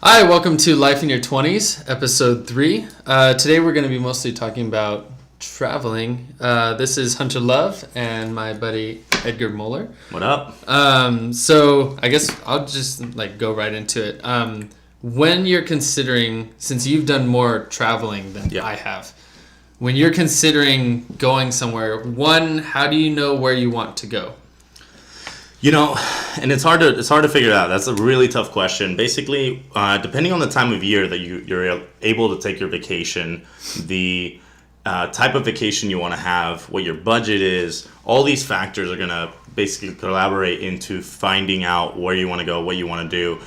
Hi, welcome to Life in Your 20s, episode 3. Today we're going to be mostly talking about traveling. This is Hunter Love and my buddy Edgar Moeller. What up? So I guess I'll just go right into it. When you're considering, since you've done more traveling than I have, when you're considering going somewhere, one, how do you know where you want to go? You know, and it's hard to figure out. That's a really tough question. Basically, depending on the time of year that you're able to take your vacation, the type of vacation you want to have, what your budget is, all these factors are going to basically collaborate into finding out where you want to go, what you want to do.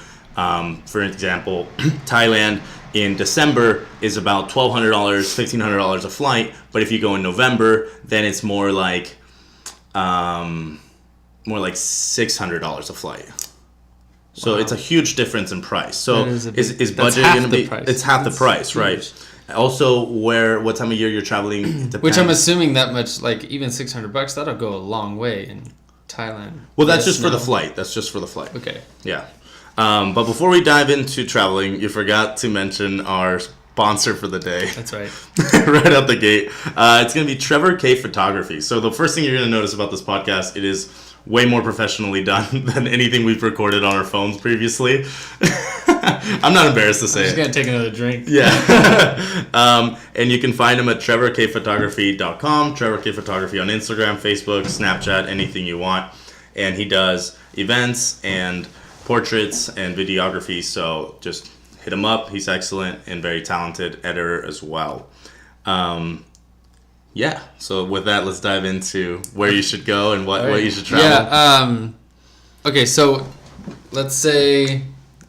For example, Thailand in December is about $1,200, $1,500 a flight. But if you go in November, then it's more like $600 a flight. So It's a huge difference in price. So is budget going to be? It's half the price, right? Also, what time of year you're traveling depends. Which I'm assuming that much, even $600, that'll go a long way in Thailand. Well, that's just for the flight. That's just for the flight. Okay. Yeah. But before we dive into traveling, you forgot to mention our sponsor for the day. That's right. Right out the gate. It's going to be Trevor K Photography. So the first thing you're going to notice about this podcast, it is way more professionally done than anything we've recorded on our phones previously. I'm not embarrassed to say it. I'm just going to take another drink. Yeah. And you can find him at trevorkphotography.com, Trevor K Photography on Instagram, Facebook, Snapchat, anything you want. And he does events and portraits and videography, so just hit him up. He's excellent and very talented editor as well. Yeah, so with that, let's dive into where you should go and what you should travel. Yeah. Okay, so let's say,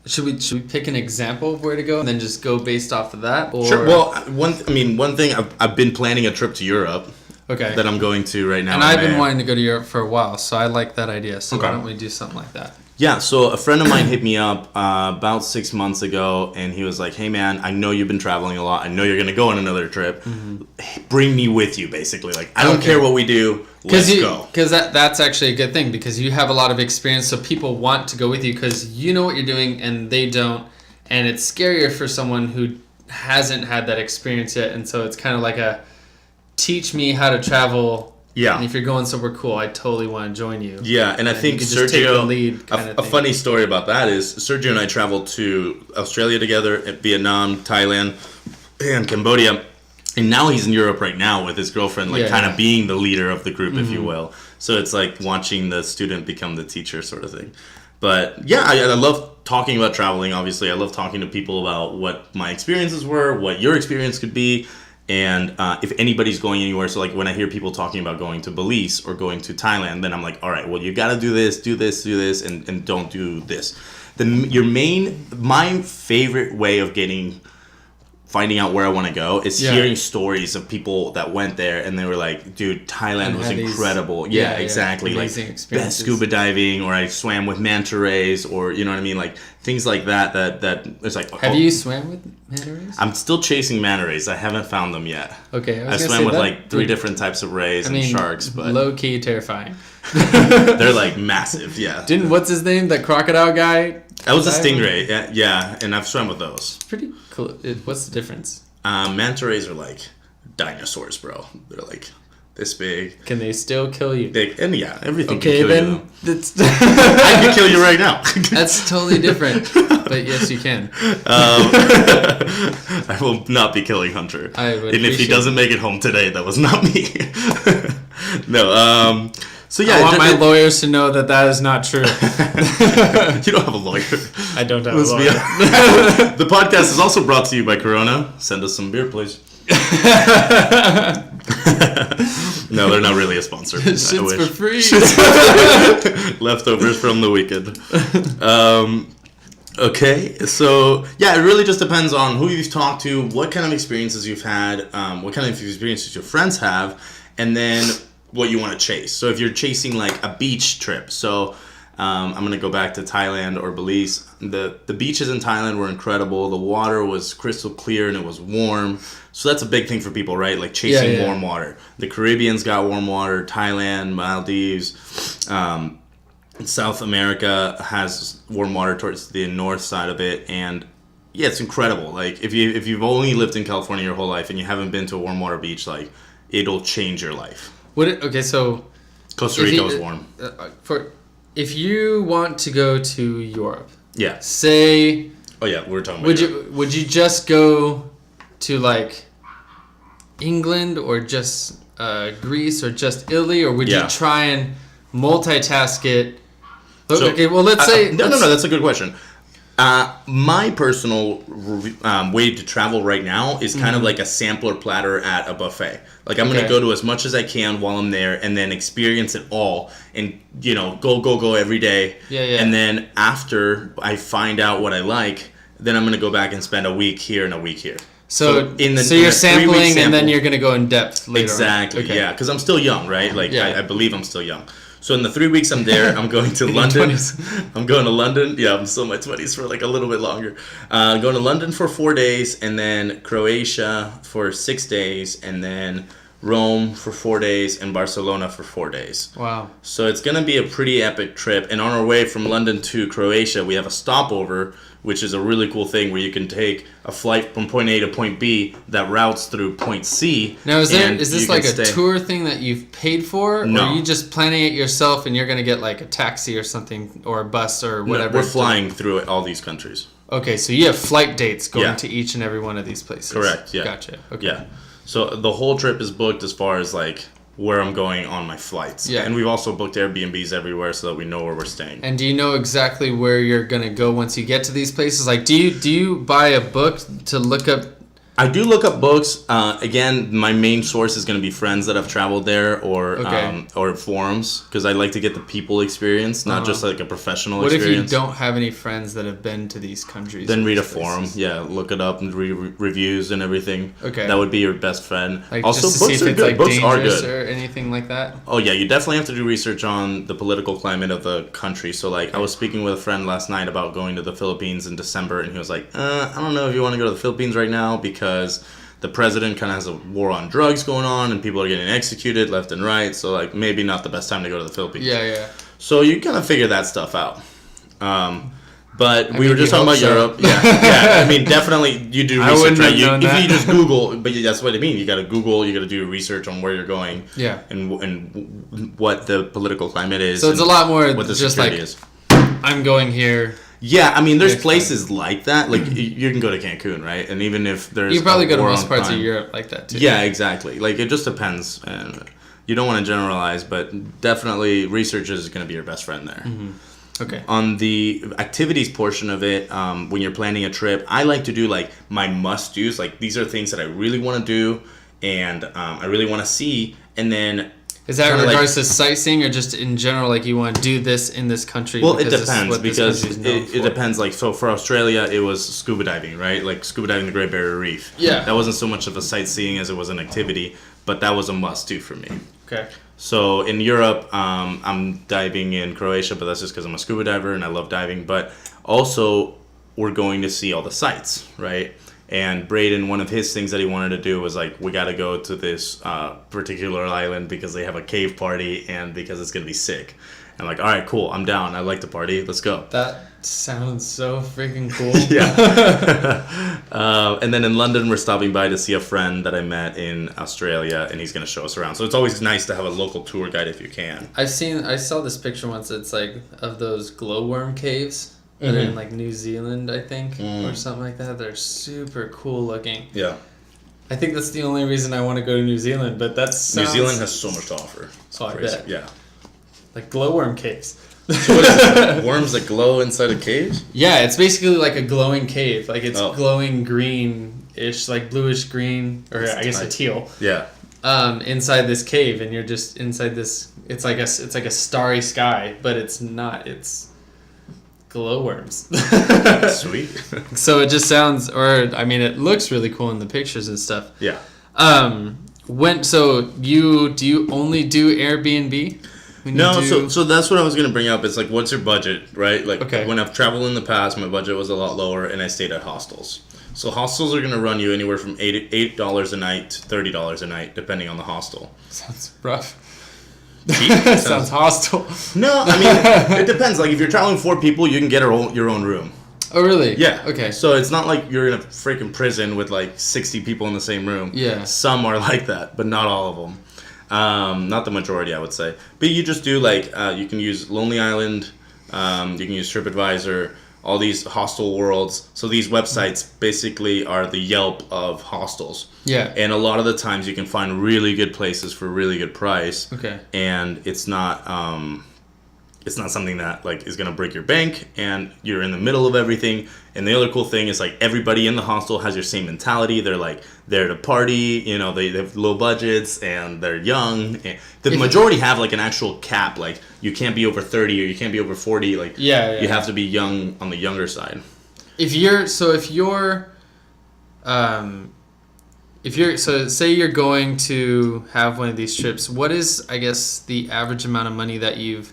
should we pick an example of where to go and then just go based off of that? Or? Sure. Well, one thing I've been planning a trip to Europe. Okay. That I'm going to right now. And I've been wanting to go to Europe for a while, so I like that idea. So why don't we do something like that? Yeah, so a friend of mine hit me up about 6 months ago, and he was like, hey, man, I know you've been traveling a lot. I know you're going to go on another trip. Mm-hmm. Bring me with you, basically. I don't care what we do. Let's go. Because that's actually a good thing, because you have a lot of experience, so people want to go with you because you know what you're doing and they don't. And it's scarier for someone who hasn't had that experience yet. And so it's kind of like a teach me how to travel. Yeah. And if you're going somewhere cool, I totally want to join you. Yeah, and I think Sergio, a funny story about that is Sergio and I traveled to Australia together, Vietnam, Thailand, and Cambodia. And now he's in Europe right now with his girlfriend, being the leader of the group, if you will. So it's like watching the student become the teacher sort of thing. But yeah, I love talking about traveling, obviously. I love talking to people about what my experiences were, what your experience could be. And if anybody's going anywhere, so when I hear people talking about going to Belize or going to Thailand, then I'm like, all right, well, you got to do this, and don't do this. My favorite way of finding out where I want to go is hearing stories of people that went there and they were like, dude, Thailand was incredible. Yeah, exactly. Amazing experiences. Best scuba diving, or I swam with manta rays, or you know what I mean? Things like that it's like... Have you swam with manta rays? I'm still chasing manta rays. I haven't found them yet. Okay. I swam with 3 different types of rays and sharks, but... low-key terrifying. They're massive, yeah. What's his name? The crocodile guy? That was a stingray, yeah, and I've swum with those. It's pretty cool. What's the difference? Manta rays are like dinosaurs, bro. They're this big. Can they still kill you? Everything can Okay, kill then you. That's I can kill you right now. That's totally different. But yes, you can. I will not be killing Hunter. And if he doesn't make it home today, that was not me. No. So yeah, I want my lawyers to know that is not true. You don't have a lawyer. I don't have a lawyer. The podcast is also brought to you by Corona. Send us some beer, please. No, they're not really a sponsor. Shit's for free. Leftovers from the weekend. Okay, so yeah, it really just depends on who you've talked to, what kind of experiences you've had, what kind of experiences your friends have, and then what you want to chase. So if you're chasing a beach trip, so I'm going to go back to Thailand or Belize. The beaches in Thailand were incredible. The water was crystal clear and it was warm. So that's a big thing for people, right? Chasing warm water. The Caribbean's got warm water. Thailand, Maldives, South America has warm water towards the north side of it. And yeah, it's incredible. Like if you've only lived in California your whole life and you haven't been to a warm water beach, like it'll change your life. So Costa Rica was warm. If you want to go to Europe, yeah. Say. Oh yeah, we're talking about. Would you just go to like England or just Greece or just Italy, or would you try and multitask it? So, okay, well let's say no, that's a good question. My personal way to travel right now is kind of like a sampler platter at a buffet. Like I'm going to go to as much as I can while I'm there and then experience it all and, go every day. Yeah. And then after I find out what I like, then I'm going to go back and spend a week here and a week here. So you're sampling and then you're going to go in depth later Exactly, on. Okay. Yeah, because I'm still young, right? Like I believe I'm still young. So in the 3 weeks I'm there, I'm going to London. 20s. I'm going to London. Yeah, I'm still in my 20s for like a little bit longer. Going to London for 4 days, and then Croatia for 6 days, and then Rome for 4 days, and Barcelona for 4 days. Wow. So it's going to be a pretty epic trip. And on our way from London to Croatia, we have a stopover, which is a really cool thing where you can take a flight from point A to point B that routes through point C. Now, is this like a tour thing that you've paid for? No. Or are you just planning it yourself and you're going to get like a taxi or something, or a bus or whatever? No, we're flying through all these countries. Okay, so you have flight dates going to each and every one of these places. Correct, yeah. Gotcha, okay. Yeah. So the whole trip is booked as far as like where I'm going on my flights. Yeah. And we've also booked Airbnbs everywhere so that we know where we're staying. And do you know exactly where you're going to go once you get to these places? Like, do you buy a book to look up? I do look up books. Again, my main source is going to be friends that have traveled there or forums, because I like to get the people experience, not just like a professional experience. What if you don't have any friends that have been to these countries? Then read a forum. Yeah, look it up and read reviews and everything. Okay. That would be your best friend. Like, also, just to books see if are it's good. like Books are dangerous good. or anything like that? Oh, yeah, you definitely have to do research on the political climate of the country. So, like, I was speaking with a friend last night about going to the Philippines in December, and he was like, I don't know if you want to go to the Philippines right now because the president kind of has a war on drugs going on and people are getting executed left and right. So, like, maybe not the best time to go to the Philippines. Yeah. So you kind of figure that stuff out. But we were just talking about Europe. Yeah. I mean, definitely you do research, right? If you just Google, but that's what I mean. You got to Google. You got to do research on where you're going. Yeah. And what the political climate is. So it's a lot more what the just like is. I'm going here. Yeah, I mean, there's places like that. Like you can go to Cancun, right? And even if there's you probably go to most parts of Europe like that too. Yeah, exactly. Like it just depends, and you don't want to generalize, but definitely research is going to be your best friend there. Mm-hmm. Okay. On the activities portion of it, when you're planning a trip, I like to do like my must-dos. Like these are things that I really want to do, and I really want to see, and then. Is that in regards to sightseeing or just in general, like you want to do this in this country? Well, it depends because it depends. Like, so for Australia, it was scuba diving, right? Like scuba diving the Great Barrier Reef. Yeah. That wasn't so much of a sightseeing as it was an activity, but that was a must-do for me. Okay. So in Europe, I'm diving in Croatia, but that's just because I'm a scuba diver and I love diving. But also, we're going to see all the sights, right? And Braden, one of his things that he wanted to do was like, we got to go to this particular island because they have a cave party and because it's going to be sick. I'm like, all right, cool. I'm down. I like to party. Let's go. That sounds so freaking cool. Yeah. And then in London, we're stopping by to see a friend that I met in Australia, and he's going to show us around. So it's always nice to have a local tour guide if you can. I saw this picture once. It's like of those glowworm caves. That are in like New Zealand, I think, or something like that. They're super cool looking. Yeah. I think that's the only reason I want to go to New Zealand, but that's New Zealand has so much to offer. So I bet. Yeah. Like glowworm caves. So what is it? Worms that glow inside of caves? Yeah, it's basically like a glowing cave. Like it's glowing green-ish, like bluish green, or I guess a teal. Yeah. Inside this cave, and you're just inside this. It's like a starry sky, but it's not. It's glowworms. Sweet. So it just sounds, it looks really cool in the pictures and stuff. Yeah. Do you only do Airbnb? So that's what I was gonna bring up. It's like, what's your budget, right? Like, okay. When I've traveled in the past, my budget was a lot lower, and I stayed at hostels. So hostels are gonna run you anywhere from $8 a night to $30 a night, depending on the hostel. Sounds rough. Sounds hostile. No, I mean, it depends. Like, if you're traveling 4 people, you can get your own room. Oh, really? Yeah. Okay. So it's not like you're in a freaking prison with like 60 people in the same room. Yeah. Some are like that, but not all of them. Not the majority, I would say. But you just do like, you can use Lonely Island, you can use TripAdvisor, all these hostel worlds. So these websites basically are the Yelp of hostels. Yeah. And a lot of the times you can find really good places for a really good price. Okay. And it's not something that like is gonna break your bank, and you're in the middle of everything. And the other cool thing is like everybody in the hostel has your same mentality. They're like there to party, you know, they have low budgets and they're young. And the majority have like an actual cap, like you can't be over 30 or you can't be over 40. Like you have to be young on the younger side. Say you're going to have one of these trips, what is, I guess, the average amount of money that you've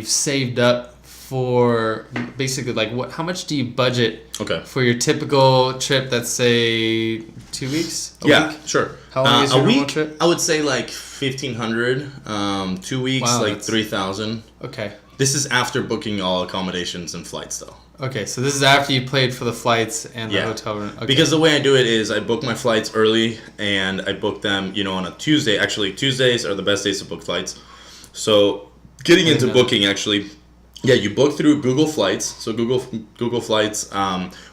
saved up for, basically, like how much do you budget for your typical trip that's, say, 2 weeks? A week? Sure. How long is your normal trip? I would say like 1,500. 2 weeks, wow, like 3,000. Okay. This is after booking all accommodations and flights, though. Okay, so this is after you paid for the flights and the hotel room. Okay. Because the way I do it is I book my flights early, and I book them, on a Tuesday. Actually, Tuesdays are the best days to book flights. So getting into booking, actually, you book through Google Flights. So Google Flights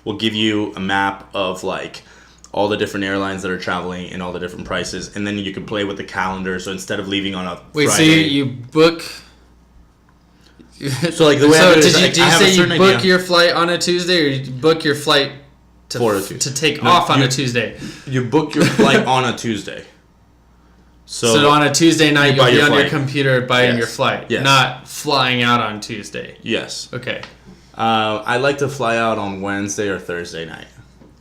will give you a map of like all the different airlines that are traveling and all the different prices, and then you can play with the calendar. So instead of leaving on a Friday, so you book. So like the way I do it is, did you say you book your flight on a Tuesday, or you book your flight to take off on a Tuesday? You book your flight on a Tuesday. So on a Tuesday night, you'll be on your computer buying your flight, yes, not flying out on Tuesday. Yes. Okay. I like to fly out on Wednesday or Thursday night,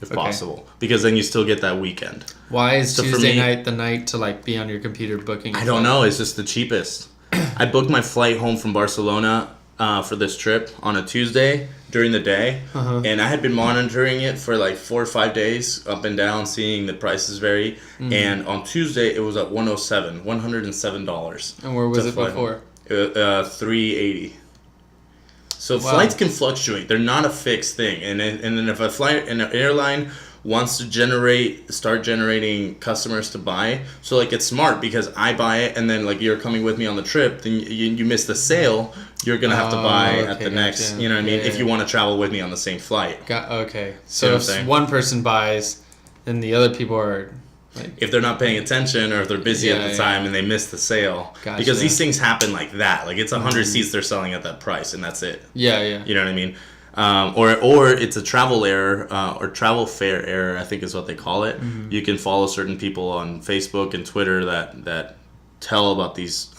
if possible, because then you still get that weekend. Why is Tuesday night the night to like be on your computer booking? I don't know. It's just the cheapest. I booked my flight home from Barcelona for this trip on a Tuesday during the day, and I had been monitoring it for like 4 or 5 days, up and down, seeing the prices vary. And on Tuesday, it was at $107. And where was it before? $380. So flights can fluctuate; they're not a fixed thing. And then if an airline wants to start generating customers to buy, so like it's smart because I buy it, and then like you're coming with me on the trip, then you miss the sale, you're gonna have to buy at the next. You know what I mean? If you want to travel with me on the same flight. Okay. So if one person buys, then the other people are. Like, if they're not paying attention, or if they're busy at the time and they miss the sale, because these things happen like that. Like it's 100 seats they're selling at that price, and that's it. Yeah. You know what I mean? Or it's a travel error, or travel fare error, I think is what they call it. You can follow certain people on Facebook and Twitter that tell about these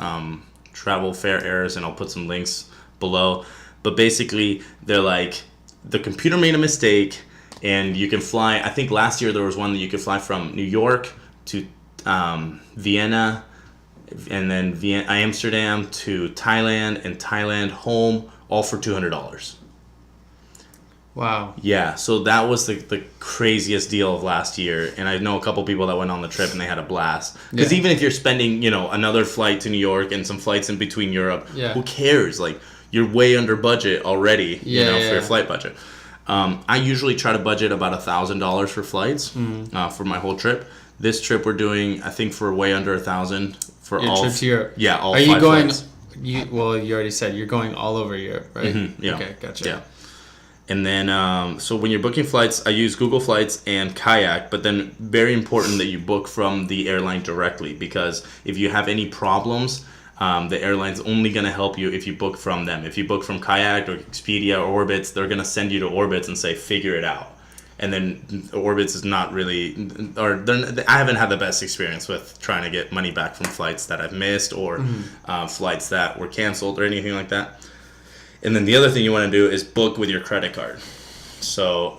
travel fare errors, and I'll put some links below. But basically, they're like, the computer made a mistake, and you can fly. I think last year there was one that you could fly from New York to Vienna, and then Amsterdam to Thailand, and Thailand home, all for $200. Wow. Yeah, so that was the craziest deal of last year, and I know a couple people that went on the trip and they had a blast. Because even if you're spending, another flight to New York and some flights in between Europe, who cares? Like, you're way under budget already, for your flight budget. I usually try to budget about $1,000 for flights for my whole trip. This trip we're doing, I think, for way under $1,000 for all trip to Europe. Yeah, all. Are 5 you going? flights. You already said you're going all over Europe, right? Yeah. Okay, gotcha. Yeah. And then, so when you're booking flights, I use Google Flights and Kayak, but then very important that you book from the airline directly, because if you have any problems, the airline's only going to help you if you book from them. If you book from Kayak or Expedia or Orbitz, they're going to send you to Orbitz and say, figure it out. And then Orbitz is not really, I haven't had the best experience with trying to get money back from flights that I've missed, or flights that were canceled or anything like that. And then the other thing you want to do is book with your credit card. So,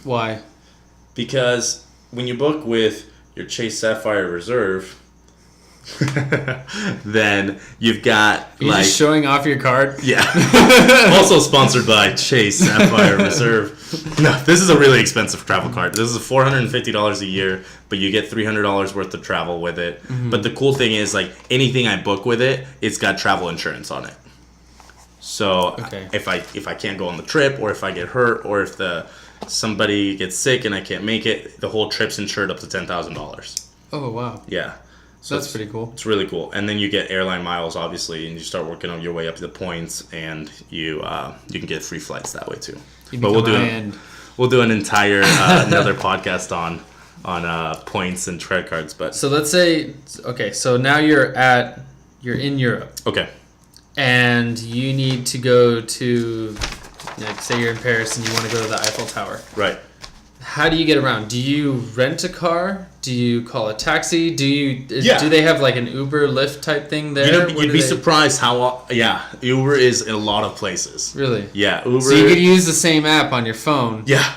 why? Because when you book with your Chase Sapphire Reserve, then you've got You're just showing off your card? Yeah. Also sponsored by Chase Sapphire Reserve. No, this is a really expensive travel card. This is $450 a year, but you get $300 worth of travel with it. But the cool thing is, like, anything I book with it, it's got travel insurance on it. So if I can't go on the trip, or if I get hurt, or if somebody gets sick and I can't make it, the whole trip's insured up to $10,000. Oh wow. Yeah. So that's pretty cool. It's really cool. And then you get airline miles, obviously, and you start working on your way up to the points, and you can get free flights that way too. But we'll do an entire another podcast on points and credit cards. But so let's say so now you're in Europe. Okay. And you need to go to, like, say you're in Paris and you want to go to the Eiffel Tower. Right. How do you get around? Do you rent a car? Do you call a taxi? Do they have like an Uber, Lyft type thing there? You'd be surprised how Uber is in a lot of places. Really? Yeah, Uber. So you could use the same app on your phone. Yeah.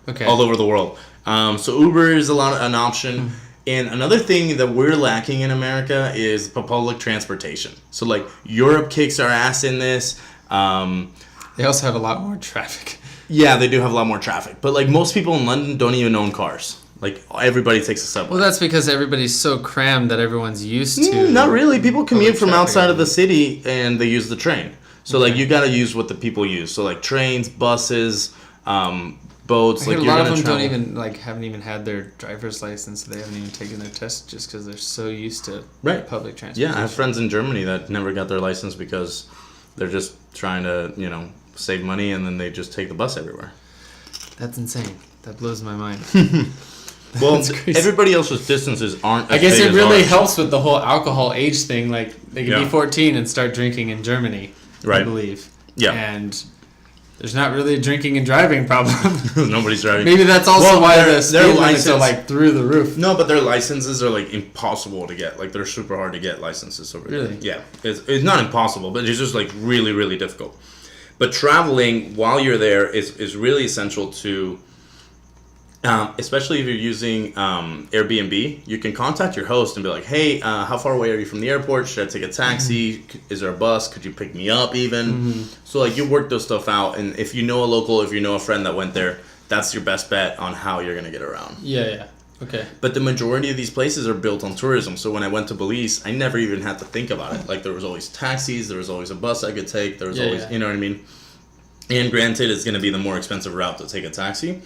Okay. All over the world. So Uber is an option. And another thing that we're lacking in America is public transportation. So like Europe kicks our ass in this. They also have a lot more traffic. Yeah, they do have a lot more traffic. But like most people in London don't even own cars. Like everybody takes a subway. Well, that's because everybody's so crammed that everyone's used to. Not really. People commute from outside of the city and they use the train. So like you got to use what the people use. So like trains, buses, boats. A lot of them haven't even had their driver's license. So they haven't even taken their test just because they're so used to public transportation. Yeah, I have friends in Germany that never got their license because they're just trying to, save money, and then they just take the bus everywhere. That's insane. That blows my mind. Well, everybody else's distances aren't as I guess big it really as ours. helps with the whole alcohol age thing. Like, they can be 14 and start drinking in Germany, I believe. Yeah. And there's not really a drinking and driving problem. Nobody's driving. Maybe that's also why the speed limits are like through the roof. No, but their licenses are like impossible to get. Like, they're super hard to get licenses over there. Really? Yeah. It's not impossible, but it's just like really, really difficult. But traveling while you're there is really essential to, especially if you're using Airbnb. You can contact your host and be like, hey, how far away are you from the airport? Should I take a taxi? Mm-hmm. Is there a bus? Could you pick me up even? Mm-hmm. So like you work those stuff out. And if you know a local, if you know a friend that went there, that's your best bet on how you're going to get around. Yeah. Okay. But the majority of these places are built on tourism. So when I went to Belize, I never even had to think about it. Like there was always taxis, there was always a bus I could take, there was always, you know what I mean? And granted, it's going to be the more expensive route to take a taxi.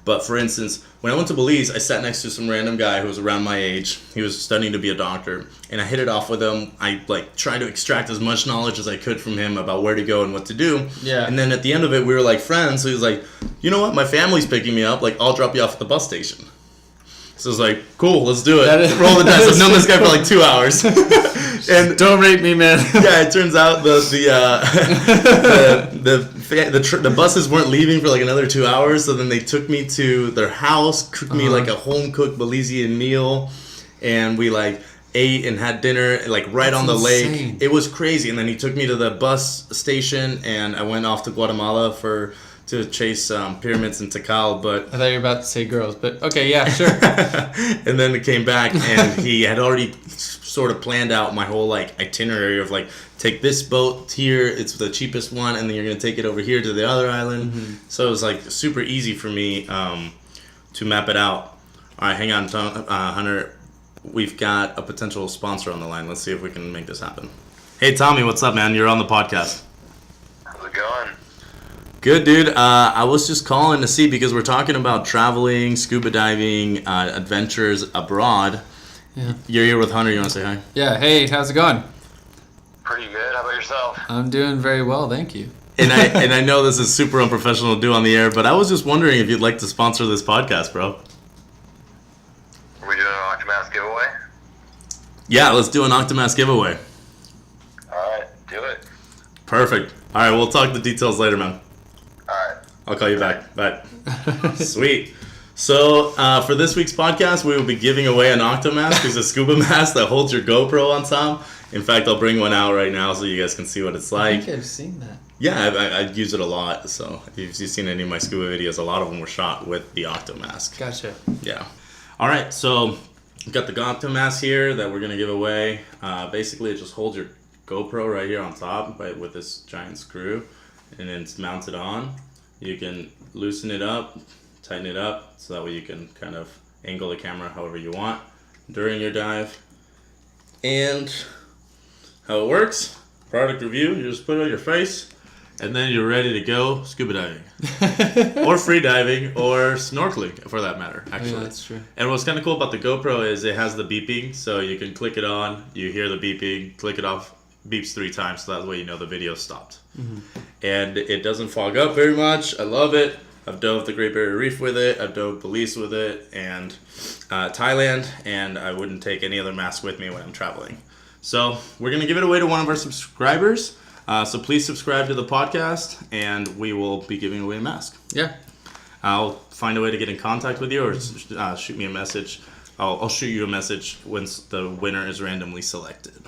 But for instance, when I went to Belize, I sat next to some random guy who was around my age. He was studying to be a doctor. And I hit it off with him. I tried to extract as much knowledge as I could from him about where to go and what to do. Yeah. And then at the end of it, we were like friends. So he was like, you know what? My family's picking me up. Like, I'll drop you off at the bus station. So I was like, cool, let's do it. Roll the dice. I've known this guy for like 2 hours. And don't rate me, man. Yeah, it turns out the buses weren't leaving for like another 2 hours. So then they took me to their house, cooked me like a home cooked Belizean meal, and we like ate and had dinner like right on the lake. It was crazy. And then he took me to the bus station, and I went off to Guatemala to chase pyramids in Tikal, but I thought you were about to say girls, but okay, yeah, sure. And then it came back, and he had already sort of planned out my whole like itinerary of like, take this boat here, it's the cheapest one, and then you're gonna take it over here to the other island. Mm-hmm. So it was like super easy for me to map it out. All right, hang on, Hunter. We've got a potential sponsor on the line. Let's see if we can make this happen. Hey, Tommy, what's up, man? You're on the podcast. How's it going? Good, dude. I was just calling to see, because we're talking about traveling, scuba diving, adventures abroad. Yeah. You're here with Hunter. You want to say hi? Yeah. Hey, how's it going? Pretty good. How about yourself? I'm doing very well, thank you. And I know this is super unprofessional to do on the air, but I was just wondering if you'd like to sponsor this podcast, bro. Are we doing an oktomask giveaway? Yeah, let's do an oktomask giveaway. All right, do it. Perfect. All right, we'll talk the details later, man. Alright. I'll call you back. Bye. Sweet. So, for this week's podcast, we will be giving away an oktomask. It's a scuba mask that holds your GoPro on top. In fact, I'll bring one out right now so you guys can see what it's like. I think I've seen that. Yeah, I use it a lot. So, if you've seen any of my scuba videos, a lot of them were shot with the oktomask. Gotcha. Yeah. All right, so we've got the oktomask here that we're going to give away. Basically, it just holds your GoPro right here on top with this giant screw. And then it's mounted on. You can loosen it up, tighten it up, so that way you can kind of angle the camera however you want during your dive. And how it works product review. You just put it on your face, and then you're ready to go scuba diving. Or free diving, or snorkeling, for that matter, actually. Yeah, that's true. And what's kind of cool about the GoPro is it has the beeping, so you can click it on, you hear the beeping, click it off, beeps 3 times, so that way you know the video stopped. Mm-hmm. And it doesn't fog up very much. I love it. I've dove the Great Barrier Reef with it. I've dove Belize with it, and Thailand, and I wouldn't take any other mask with me when I'm traveling. So we're going to give it away to one of our subscribers. So please subscribe to the podcast, and we will be giving away a mask. Yeah. I'll find a way to get in contact with you, or shoot me a message. I'll shoot you a message once the winner is randomly selected.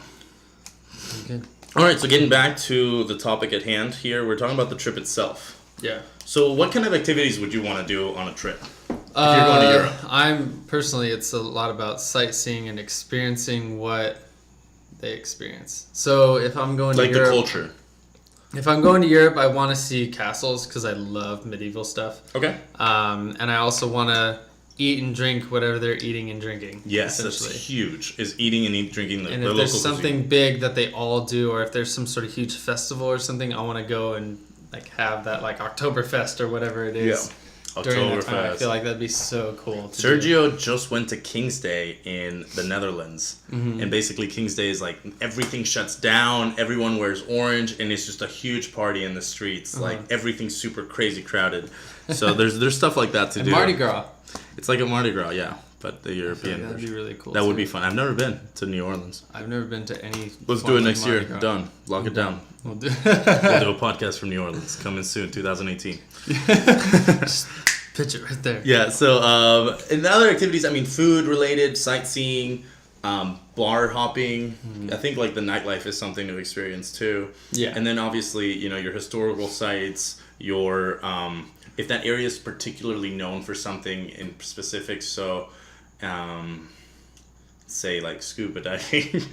Okay. All right, so getting back to the topic at hand here, we're talking about the trip itself. Yeah. So what kind of activities would you want to do on a trip if you're going to Europe? It's a lot about sightseeing and experiencing what they experience. So if I'm going to Europe... Like the culture. If I'm going to Europe, I want to see castles because I love medieval stuff. Okay. And I also want to eat and drink whatever they're eating and drinking. Yes, that's huge, is eating and drinking the local And if there's something cuisine. big that they all do, or if there's some sort of huge festival or something, I want to go and like have that like Oktoberfest or whatever it is. Yeah. During that time. I feel like that'd be so cool. Sergio just went to King's Day in the Netherlands. Mm-hmm. And basically King's Day is like everything shuts down, everyone wears orange, and it's just a huge party in the streets. Like everything's super crazy crowded. So there's stuff like that to do. Mardi Gras. It's like a Mardi Gras, yeah. But the European That'd be really cool. That would be fun. I've never been to New Orleans. I've never been to any. Let's do it next year. Done. Lock it down. We'll do a podcast from New Orleans. Coming soon, 2018. Just pitch it right there. Yeah, so and the other activities, I mean, food related, sightseeing, bar hopping. Mm-hmm. I think like the nightlife is something to experience too. Yeah. And then obviously, your historical sites, your if that area is particularly known for something in specific, so say like scuba diving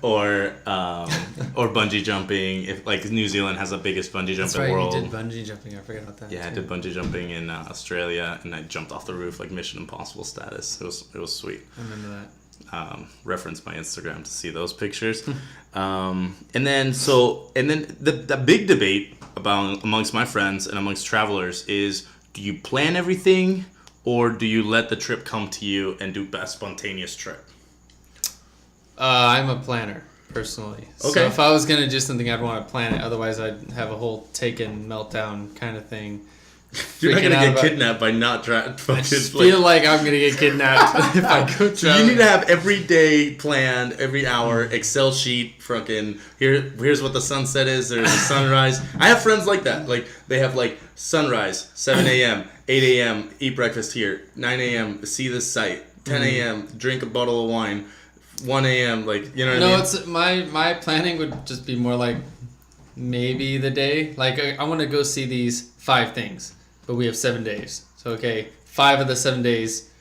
or bungee jumping. If like New Zealand has the biggest bungee jump in the world. You did bungee jumping. I forgot about that. Yeah, too. I did bungee jumping in Australia, and I jumped off the roof like Mission Impossible status. It was sweet. I remember that. Reference my Instagram to see those pictures. And then the big debate amongst my friends and amongst travelers is, do you plan everything or do you let the trip come to you and do a spontaneous trip? I'm a planner, personally. Okay. So if I was going to do something, I'd want to plan it. Otherwise, I'd have a whole taken meltdown kind of thing. You're not going to get kidnapped by not trying. I just feel like I'm going to get kidnapped if I go travel. So you need to have every day planned, every hour, Excel sheet, fucking, here's what the sunset is, there's a sunrise. I have friends like that. Like, they have, like, sunrise, 7 a.m., 8 a.m., eat breakfast here, 9 a.m., see this site, 10 a.m., drink a bottle of wine, 1 a.m., like, you know what I mean? No, it's my planning would just be more like maybe the day. Like, I want to go see these 5 things. But we have 7 days. So, okay, 5 of the 7 days,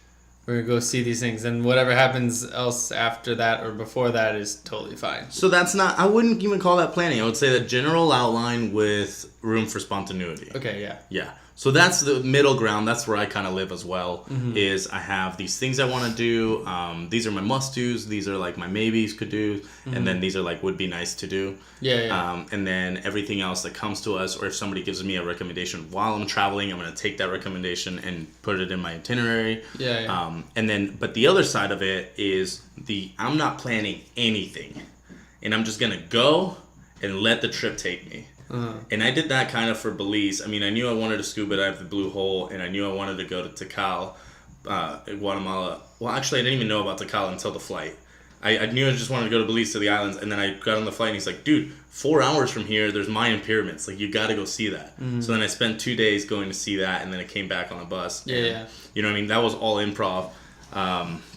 we're going to go see these things. And whatever happens else after that or before that is totally fine. So that's not, I wouldn't even call that planning. I would say the general outline with room for spontaneity. Okay, yeah. Yeah. So that's the middle ground. That's where I kind of live as well, is I have these things I want to do. These are my must-dos. These are like my maybes could do. And then these are like would be nice to do. Yeah. And then everything else that comes to us, or if somebody gives me a recommendation while I'm traveling, I'm going to take that recommendation and put it in my itinerary. Yeah. And then, but the other side of it is I'm not planning anything. And I'm just going to go and let the trip take me. And I did that kind of for Belize. I mean, I knew I wanted to scuba dive the Blue Hole, and I knew I wanted to go to Tikal, Guatemala. Well, actually, I didn't even know about Tikal until the flight. I knew I just wanted to go to Belize, to the islands, and then I got on the flight, and he's like, dude, 4 hours from here, there's Mayan pyramids. Like, you got to go see that. So then I spent 2 days going to see that, and then I came back on a bus. Yeah. You know what I mean? That was all improv.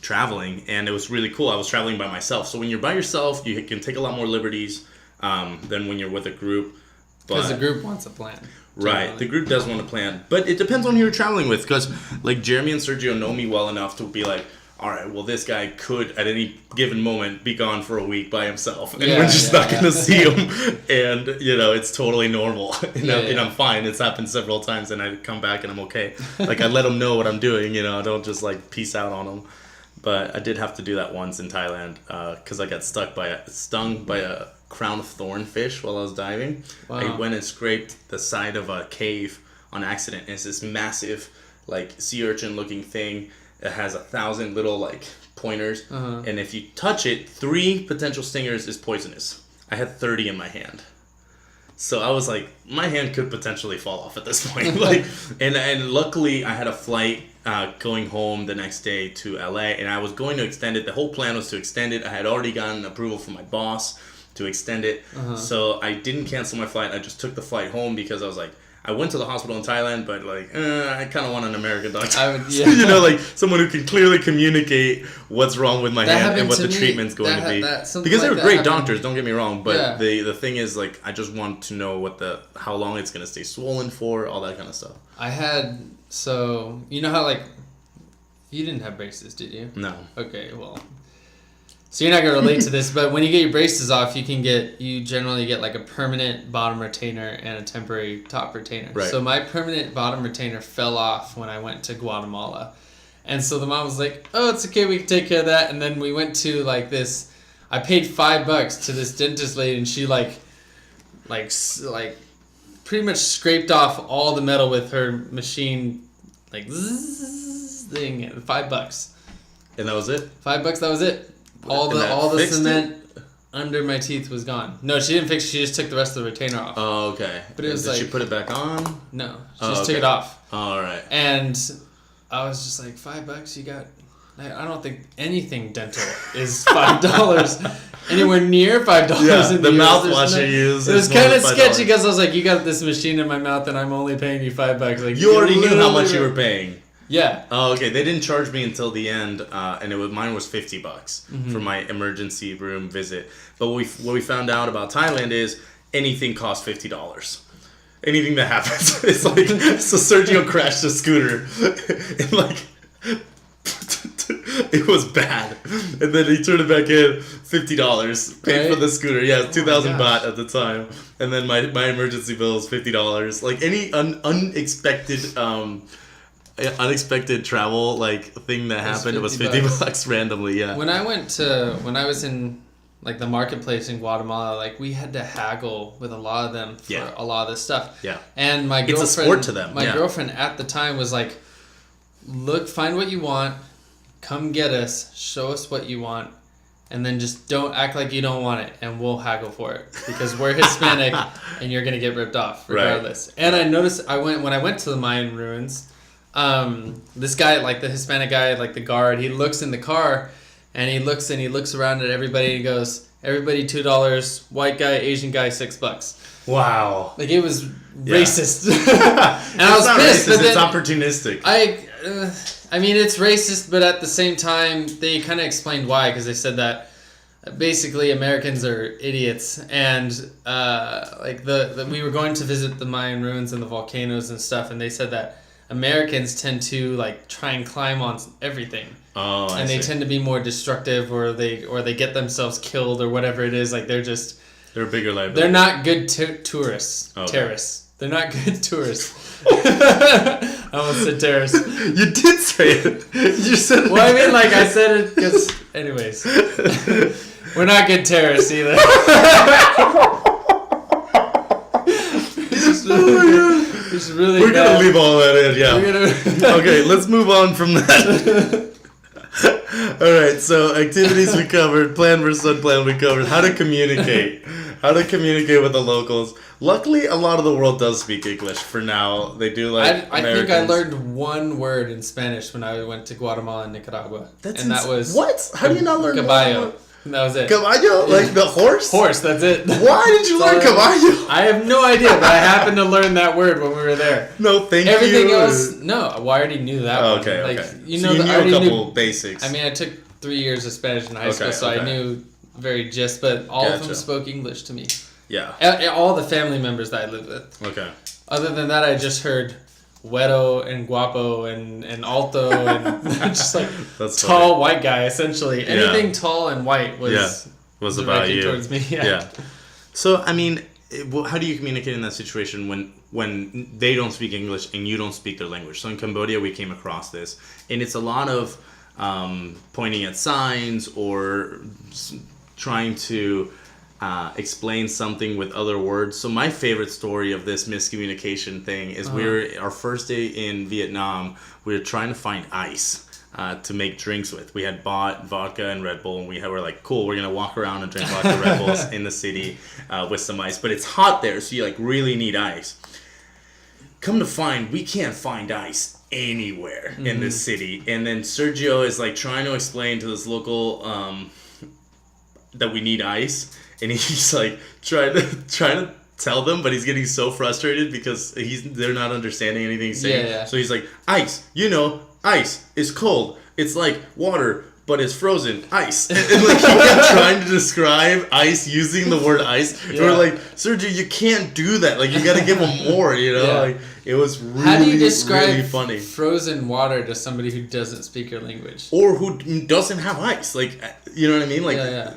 Traveling, and it was really cool. I was traveling by myself. So when you're by yourself, you can take a lot more liberties than when you're with a group. Because the group wants a plan. Right, the group does want to plan. But it depends on who you're traveling with. Because like Jeremy and Sergio know me well enough to be like, all right, well, this guy could at any given moment be gone for a week by himself. And we're just not going to see him. And, it's totally normal. And I'm fine. It's happened several times, and I come back and I'm okay. Like, I let him know what I'm doing, I don't just like peace out on him. But I did have to do that once in Thailand because I got stung by a crown of thorn fish while I was diving. Wow. I went and scraped the side of a cave on accident. It's this massive, like, sea urchin looking thing. It has 1,000 little, like, pointers. And if you touch it, 3 potential stingers is poisonous. I had 30 in my hand. So I was like, my hand could potentially fall off at this point. Like, and luckily I had a flight going home the next day to LA, and I was going to extend it. The whole plan was to extend it. I had already gotten approval from my boss to extend it. So I didn't cancel my flight. I just took the flight home because I was like, I went to the hospital in Thailand, but like, I kind of want an American doctor. You know, like someone who can clearly communicate what's wrong with my hand and what the treatment's going to be. Because they're great doctors, don't get me wrong, but the thing is, like, I just want to know how long it's going to stay swollen for, all that kind of stuff. So you know how, like, you didn't have braces, did you? No. Okay, well. So you're not going to relate to this, but when you get your braces off, you generally get like a permanent bottom retainer and a temporary top retainer. Right. So my permanent bottom retainer fell off when I went to Guatemala. And so the mom was like, oh, it's okay, we can take care of that. And then we went to like this, I paid $5 to this dentist lady, and she like pretty much scraped off all the metal with her machine, like zzz thing, $5. And that was it? $5, that was it. All the cement under my teeth was gone. No, she didn't fix it. She just took the rest of the retainer off. Oh, okay. But it was Did she put it back on? No, she just took it off. All right. And I was just like, $5 you got? I don't think anything dental is $5. Anywhere near $5. Yeah, in the US. mouthwash you use. It was kind of sketchy because I was like, you got this machine in my mouth and I'm only paying you $5. Like, you already knew how much you were paying. Yeah. Oh, okay. They didn't charge me until the end, and mine was $50 for my emergency room visit. But what we found out about Thailand is anything costs $50. Anything that happens, it's like so. Sergio crashed a scooter, and like it was bad, and then he turned it back in. $50 paid for the scooter. Yeah, 2,000 baht at the time, and then my emergency bill is $50. Like any unexpected travel like thing that happened, it was $50 randomly. Yeah. When I was in like the marketplace in Guatemala, like we had to haggle with a lot of them for a lot of this stuff. Yeah. And my girlfriend, it's a sport to them. My girlfriend at the time was like, look, find what you want, come get us, show us what you want, and then just don't act like you don't want it, and we'll haggle for it because we're Hispanic and you're gonna get ripped off regardless. Right. And I noticed when I went to the Mayan ruins, this guy, like the Hispanic guy, like the guard, he looks in the car and he looks around at everybody and he goes, everybody $2, white guy, Asian guy $6. Wow. Like it was racist. And I was pissed. Racist, it's opportunistic. I mean, it's racist, but at the same time, they kind of explained why, because they said that basically Americans are idiots, and like we were going to visit the Mayan ruins and the volcanoes and stuff, and they said that Americans tend to like try and climb on everything. Oh, and they tend to be more destructive, or they get themselves killed, or whatever it is. Like they're a bigger liability. They're not good tourists. Okay. Terrorists. They're not good tourists. I almost said terrorists. You did say it. You said. Well, I mean, like I said it because, anyways, we're not good terrorists either. We're gonna leave all that in, yeah. Okay, let's move on from that. Alright, so activities we covered, plan versus unplanned we covered, how to communicate with the locals. Luckily, a lot of the world does speak English for now. They do like I think I learned one word in Spanish when I went to Guatemala and Nicaragua. That was... What? How do you not learn caballo? That was it. Caballo? Like the horse? Horse, that's it. Why did you learn caballo? I have no idea, but I happened to learn that word when we were there. No, thank you. Everything else, no. I already knew that one. Okay, like, okay. You know, so you knew a couple basics. I mean, I took 3 years of Spanish in high school, so I knew very gist, but all of them spoke English to me. Yeah. All the family members that I lived with. Okay. Other than that, I just heard güero and guapo and alto and just like tall white guy, essentially. Anything tall and white was about you. Towards me. Yeah. So, I mean, how do you communicate in that situation when they don't speak English and you don't speak their language? So in Cambodia, we came across this, and it's a lot of pointing at signs or trying to explain something with other words. So my favorite story of this miscommunication thing is our first day in Vietnam, we were trying to find ice to make drinks with. We had bought vodka and Red Bull, and were like, cool, we're going to walk around and drink vodka Red Bulls in the city with some ice. But it's hot there, so you like really need ice. Come to find, we can't find ice anywhere in this city. And then Sergio is like trying to explain to this local that we need ice. And he's like trying to tell them, but he's getting so frustrated because they're not understanding anything he's saying. Yeah. So he's like, ice, ice is cold. It's like water, but it's frozen. Ice. And like he kept trying to describe ice using the word ice. Yeah. We're like, Sergio, you can't do that. Like you got to give him more. Like it was really, how do you describe really funny. Frozen water to somebody who doesn't speak your language or who doesn't have ice? Like you know what I mean? Like. Yeah.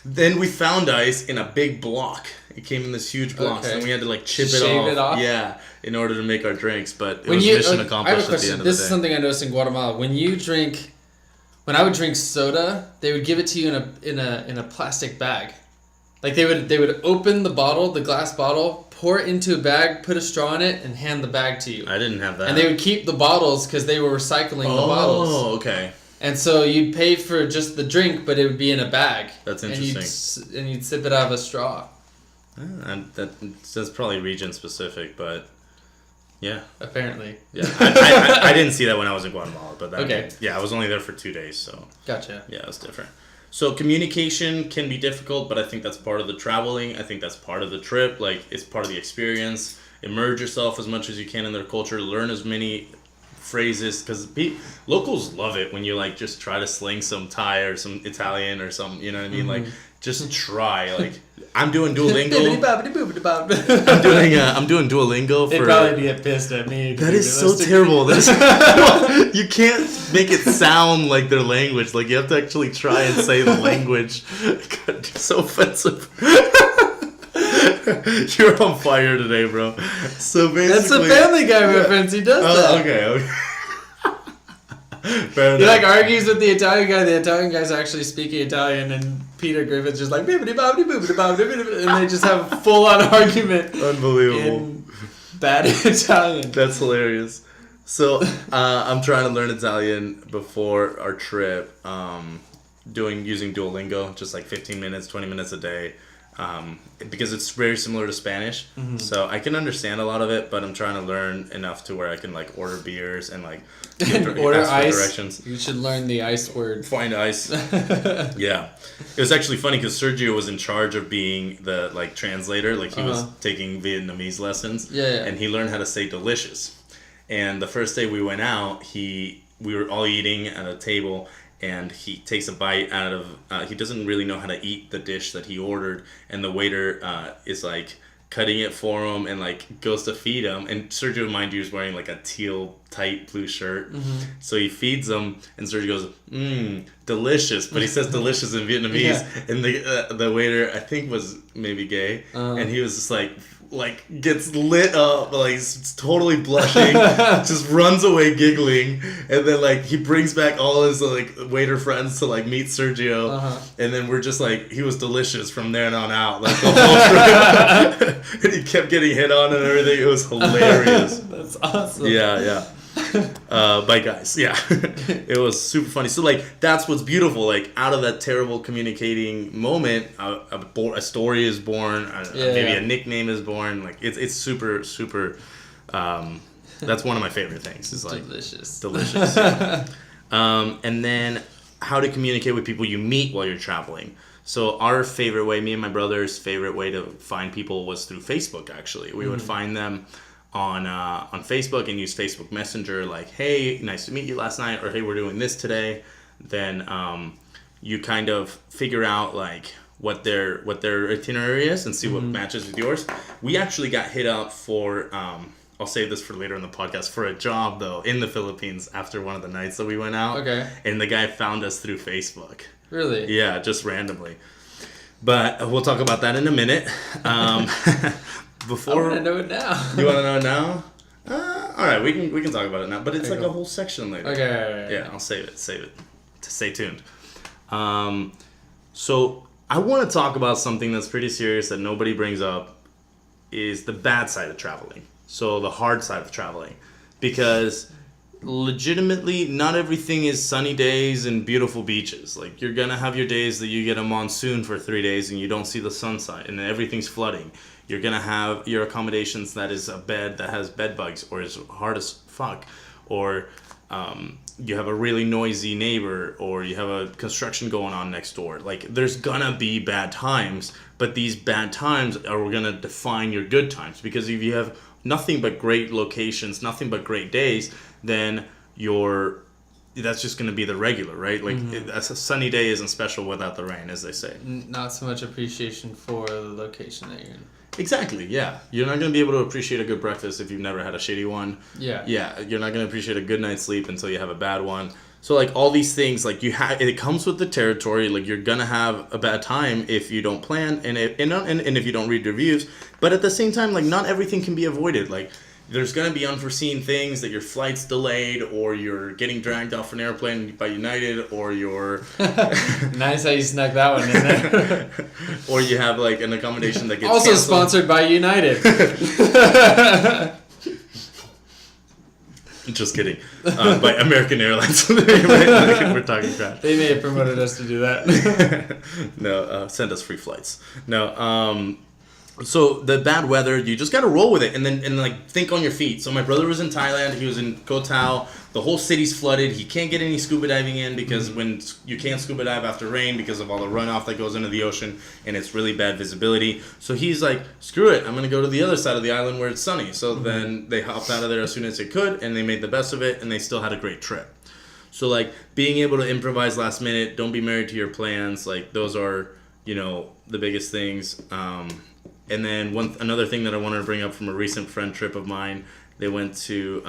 Then we found ice in a big block. It came in this huge block, and we had to like shave it off. Yeah, in order to make our drinks. But it was mission accomplished at the end of the day. This is something I noticed in Guatemala. When I would drink soda, they would give it to you in a plastic bag. Like they would open the bottle, the glass bottle, pour it into a bag, put a straw in it, and hand the bag to you. I didn't have that. And they would keep the bottles because they were recycling the bottles. Oh, okay. And so you'd pay for just the drink, but it would be in a bag. That's interesting. And you'd sip it out of a straw. And that's probably region specific, but yeah. Apparently. Yeah, I didn't see that when I was in Guatemala, but okay. Yeah, I was only there for 2 days, so. Gotcha. Yeah, it was different. So communication can be difficult, but I think that's part of the traveling. I think that's part of the trip. Like, it's part of the experience. Immerse yourself as much as you can in their culture. Learn as many phrases, because locals love it when you like just try to sling some Thai or some Italian or some, you know what I mean? Like, just try. Like, I'm doing Duolingo. I'm doing Duolingo for. They'd probably get pissed at me. That is so terrible. You can't make it sound like their language. Like, you have to actually try and say the language. God, you're so offensive. You're on fire today, bro. So basically, that's a Family Guy reference. He does that. Okay. He like argues with the Italian guy. The Italian guy's actually speaking Italian, and Peter Griffin's just like bibbidi bobbidi boobidi bobbidi, and they just have a full-on argument. Unbelievable. In bad Italian. That's hilarious. So I'm trying to learn Italian before our trip. Using Duolingo, just like 15 minutes, 20 minutes a day. Because it's very similar to Spanish, so I can understand a lot of it, but I'm trying to learn enough to where I can like order beers and like order ice. Directions. You should learn the ice word. Find ice. Yeah, it was actually funny because Sergio was in charge of being the like translator. Like he was taking Vietnamese lessons. Yeah. And he learned how to say delicious. And the first day we went out, we were all eating at a table. And he takes a bite out of, he doesn't really know how to eat the dish that he ordered. And the waiter is like cutting it for him and like goes to feed him. And Sergio, mind you, is wearing like a teal tight blue shirt. So he feeds him and Sergio goes, delicious. But he says delicious in Vietnamese. Yeah. And the waiter, I think, was maybe gay. And he was just like gets lit up, like totally blushing, just runs away giggling, and then like he brings back all his like waiter friends to like meet Sergio, and then we're just like, he was delicious from there on out, like the whole trip. And he kept getting hit on and everything. It was hilarious. That's awesome. Yeah. Bye guys. Yeah. It was super funny. So like that's what's beautiful, like out of that terrible communicating moment, a story is born, maybe a nickname is born. Like it's super that's one of my favorite things. It's like delicious. Yeah. And then how to communicate with people you meet while you're traveling. So our favorite way, me and my brother's favorite way to find people was through Facebook. Actually, we would find them on Facebook and use Facebook Messenger, like, hey, nice to meet you last night, or hey, we're doing this today. Then you kind of figure out like what their itinerary is and see what matches with yours. We actually got hit up for I'll save this for later in the podcast, for a job though in the Philippines after one of the nights that we went out. Okay. And the guy found us through Facebook. Really? Yeah, just randomly. But we'll talk about that in a minute. Before, I want to know it now. You want to know it now? All right, we can talk about it now. But it's like a whole section later. Okay. Yeah, I'll save it. Stay tuned. So I want to talk about something that's pretty serious that nobody brings up, is the bad side of traveling. So the hard side of traveling. Because legitimately, not everything is sunny days and beautiful beaches. Like, you're going to have your days that you get a monsoon for 3 days and you don't see the sunset and everything's flooding. You're going to have your accommodations that is a bed that has bed bugs or is hard as fuck. Or you have a really noisy neighbor, or you have a construction going on next door. Like, there's gonna be bad times, but these bad times are gonna define your good times. Because if you have nothing but great locations, nothing but great days, then that's just gonna be the regular, right? Like, a sunny day isn't special without the rain, as they say. Not so much appreciation for the location that you're in. Exactly, yeah. You're not going to be able to appreciate a good breakfast if you've never had a shitty one. Yeah. Yeah, you're not going to appreciate a good night's sleep until you have a bad one. So, like, all these things, like, it comes with the territory. Like, you're going to have a bad time if you don't plan and if you don't read reviews. But at the same time, like, not everything can be avoided. Like, there's going to be unforeseen things, that your flight's delayed, or you're getting dragged off an airplane by United, or you're... Nice how you snuck that one in there. Or you have, like, an accommodation that gets also canceled. Sponsored by United. Just kidding. By American Airlines. We're talking crap. They may have promoted us to do that. No, send us free flights. No, so the bad weather, you just got to roll with it and like think on your feet. So my brother was in Thailand. He was in Koh Tao. The whole city's flooded. He can't get any scuba diving in because when you can't scuba dive after rain because of all the runoff that goes into the ocean, and it's really bad visibility. So he's like, screw it. I'm going to go to the other side of the island where it's sunny. So then they hopped out of there as soon as they could, and they made the best of it, and they still had a great trip. So, like, being able to improvise last minute, don't be married to your plans. Like, those are, the biggest things. And then another thing that I wanted to bring up from a recent friend trip of mine, they went to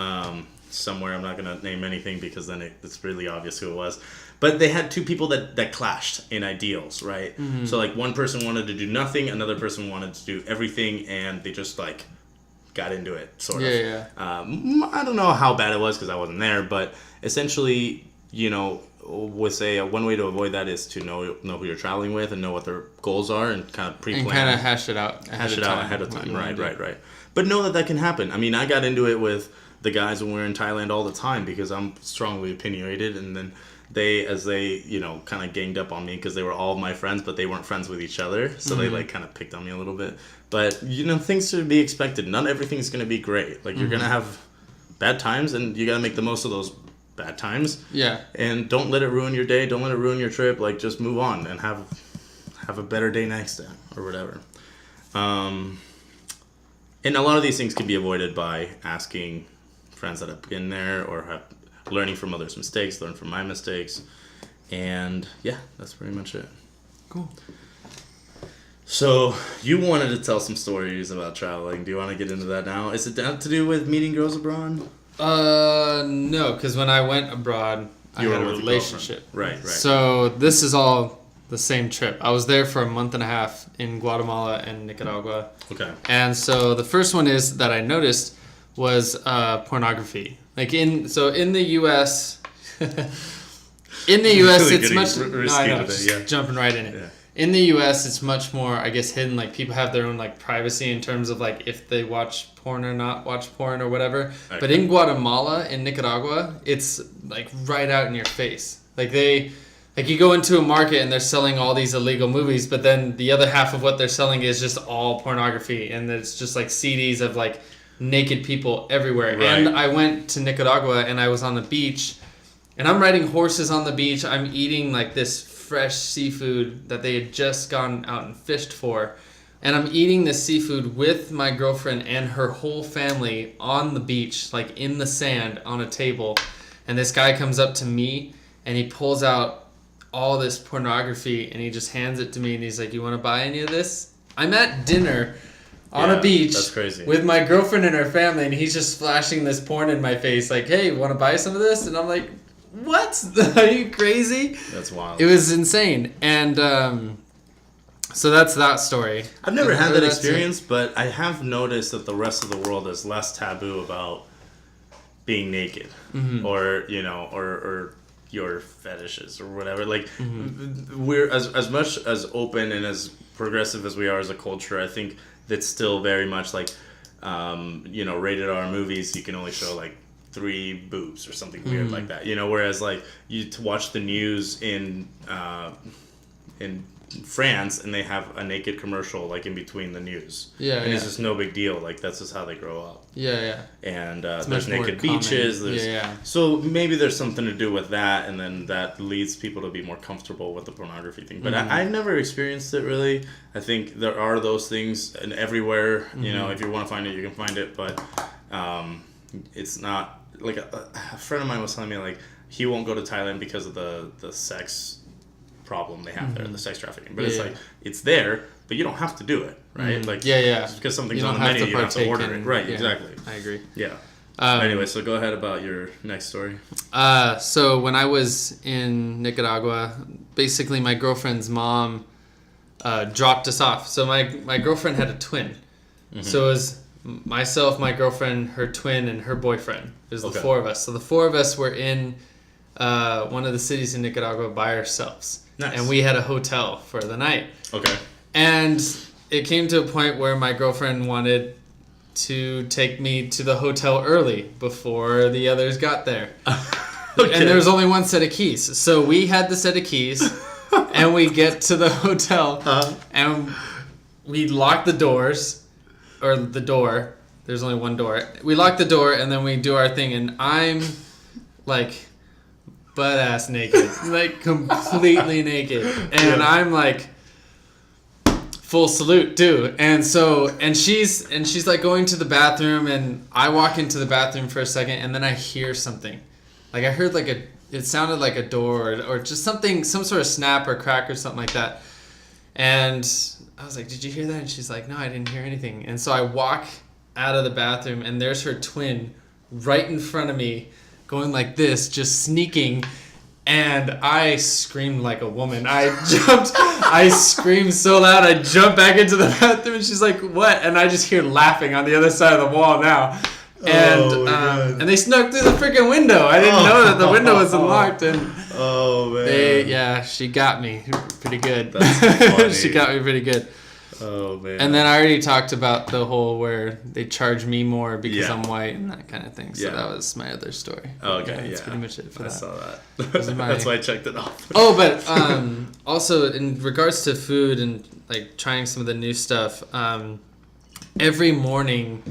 somewhere. I'm not going to name anything because then it's really obvious who it was. But they had two people that clashed in ideals, right? Mm-hmm. So, like, one person wanted to do nothing, another person wanted to do everything, and they just, like, got into it, sort of. Yeah. I don't know how bad it was because I wasn't there, but essentially, would say one way to avoid that is to know who you're traveling with and know what their goals are and kind of pre-plan. And kind of hash it out ahead of time. Right. But know that can happen. I mean, I got into it with the guys when we were in Thailand all the time because I'm strongly opinionated, and then they kind of ganged up on me because they were all my friends, but they weren't friends with each other, so they like kind of picked on me a little bit. But things to be expected. Not everything's going to be great. Like, you're going to have bad times, and you got to make the most of those bad times. Yeah. And don't let it ruin your day. Don't let it ruin your trip. Like, just move on and have a better day next time or whatever. And a lot of these things can be avoided by asking friends that have been there or learning from others' mistakes, learn from my mistakes. And yeah, that's pretty much it. Cool. So you wanted to tell some stories about traveling. Do you want to get into that now? Is it to do with meeting girls abroad? No, because when I went abroad, I had a relationship. Right. So this is all the same trip. I was there for a month and a half in Guatemala and Nicaragua. Okay. And so the first one is that I noticed was pornography. Like in the U.S. It's much jumping right in it. Yeah. In the U.S., it's much more, I guess, hidden. Like, people have their own, like, privacy in terms of, like, if they watch porn or not watch porn or whatever. Okay. But in Guatemala and Nicaragua, it's, like, right out in your face. Like, you go into a market and they're selling all these illegal movies, but then the other half of what they're selling is just all pornography. And it's just, like, CDs of, like, naked people everywhere. Right. And I went to Nicaragua and I was on the beach. And I'm riding horses on the beach. I'm eating, like, this fresh seafood that they had just gone out and fished for. And I'm eating this seafood with my girlfriend and her whole family on the beach, like in the sand on a table. And this guy comes up to me and he pulls out all this pornography and he just hands it to me and he's like, "You want to buy any of this?" I'm at dinner on a beach that's crazy. With my girlfriend and her family, and he's just flashing this porn in my face like, "Hey, want to buy some of this?" And I'm like, "What? Are you crazy?" That's wild. It was insane. And so that's that story. I've never had that experience, but I have noticed that the rest of the world is less taboo about being naked. Mm-hmm. Or your fetishes or whatever. Like we're as much as open and as progressive as we are as a culture. I think that's still very much like rated R movies. You can only show like 3 boobs or something weird like that. Whereas like you watch the news in France and they have a naked commercial like in between the news. And it's just no big deal. Like that's just how they grow up. And there's naked beaches. So maybe there's something to do with that, and then that leads people to be more comfortable with the pornography thing. But I never experienced it really. I think there are those things and everywhere. If you want to find it, you can find it. But it's not like a friend of mine was telling me like he won't go to Thailand because of the sex problem they have there, the sex trafficking. But it's like it's there, but you don't have to do it, right? Like just because something's on the menu, you don't have to order it. Right, exactly. I agree. Anyway, so go ahead about your next story. So when I was in Nicaragua, basically my girlfriend's mom dropped us off. So my girlfriend had a twin. So it was myself, my girlfriend, her twin, and her boyfriend. It was the 4 of us. So the 4 of us were in one of the cities in Nicaragua by ourselves. Nice. And we had a hotel for the night. Okay. And it came to a point where my girlfriend wanted to take me to the hotel early before the others got there. And there was only one set of keys. So we had the set of keys, and we get to the hotel, and we lock the doors, or the door. There's only one door. We lock the door, and then we do our thing, and I'm like butt ass naked, like completely naked, and I'm like full salute too. And she's like going to the bathroom, and I walk into the bathroom for a second, and then I hear something. Like I heard like it sounded like a door or just something, some sort of snap or crack or something like that. And I was like, "Did you hear that?" And she's like, "No, I didn't hear anything." And so I walk out of the bathroom, and there's her twin right in front of me, going like this, just sneaking, and I screamed like a woman. I screamed so loud, I jumped back into the bathroom, and she's like, "What?" And I just hear laughing on the other side of the wall now. And they snuck through the freaking window. I didn't know that the window was unlocked, and she got me pretty good. That's funny. She got me pretty good. Oh man! And then I already talked about the whole where they charge me more because I'm white and that kind of thing. So that was my other story. Okay, that's pretty much it for that. I saw that. That's why I checked it off. Oh, but also in regards to food and like trying some of the new stuff, every morning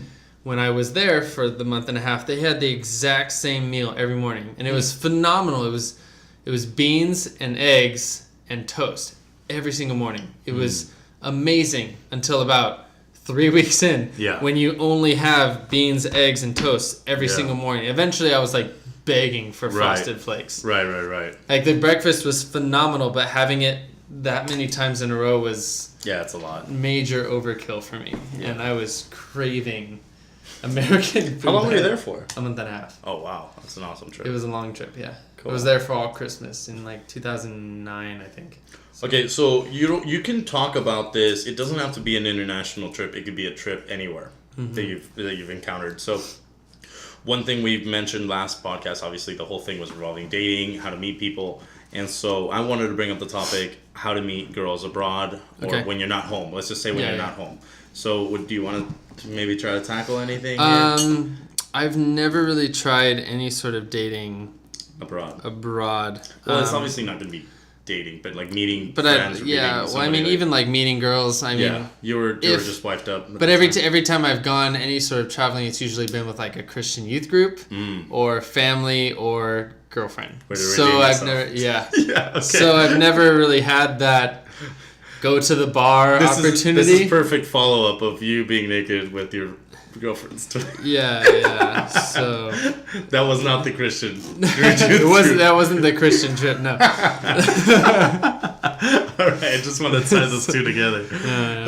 when I was there for the month and a half, they had the exact same meal every morning, and it was phenomenal. It was beans and eggs and toast every single morning. It was amazing until about 3 weeks in, when you only have beans, eggs, and toast every single morning. Eventually, I was like begging for Frosted Flakes. Right. Like the breakfast was phenomenal, but having it that many times in a row was it's a lot. Major overkill for me, and I was craving American food. How long were you there for? A month and a half. Oh wow, that's an awesome trip. It was a long trip. Cool. I was there for all Christmas in like 2009, I think. Okay, so you can talk about this. It doesn't have to be an international trip. It could be a trip anywhere that you've encountered. So one thing we've mentioned last podcast, obviously the whole thing was revolving dating, how to meet people. And so I wanted to bring up the topic, how to meet girls abroad or when you're not home. Let's just say when you're not home. So do you want to maybe try to tackle anything here? I've never really tried any sort of dating abroad. Well, it's obviously not going to be dating, but like meeting friends. Even like meeting girls. I mean, you were just wiped up. But every time I've gone any sort of traveling, it's usually been with like a Christian youth group or family or girlfriend. So I've never, So I've never really had that go to the bar opportunity. This is perfect follow up of you being naked with your girlfriend's twin. So that was not the Christian. That wasn't the Christian trip. No. All right, I just want to tie those two together.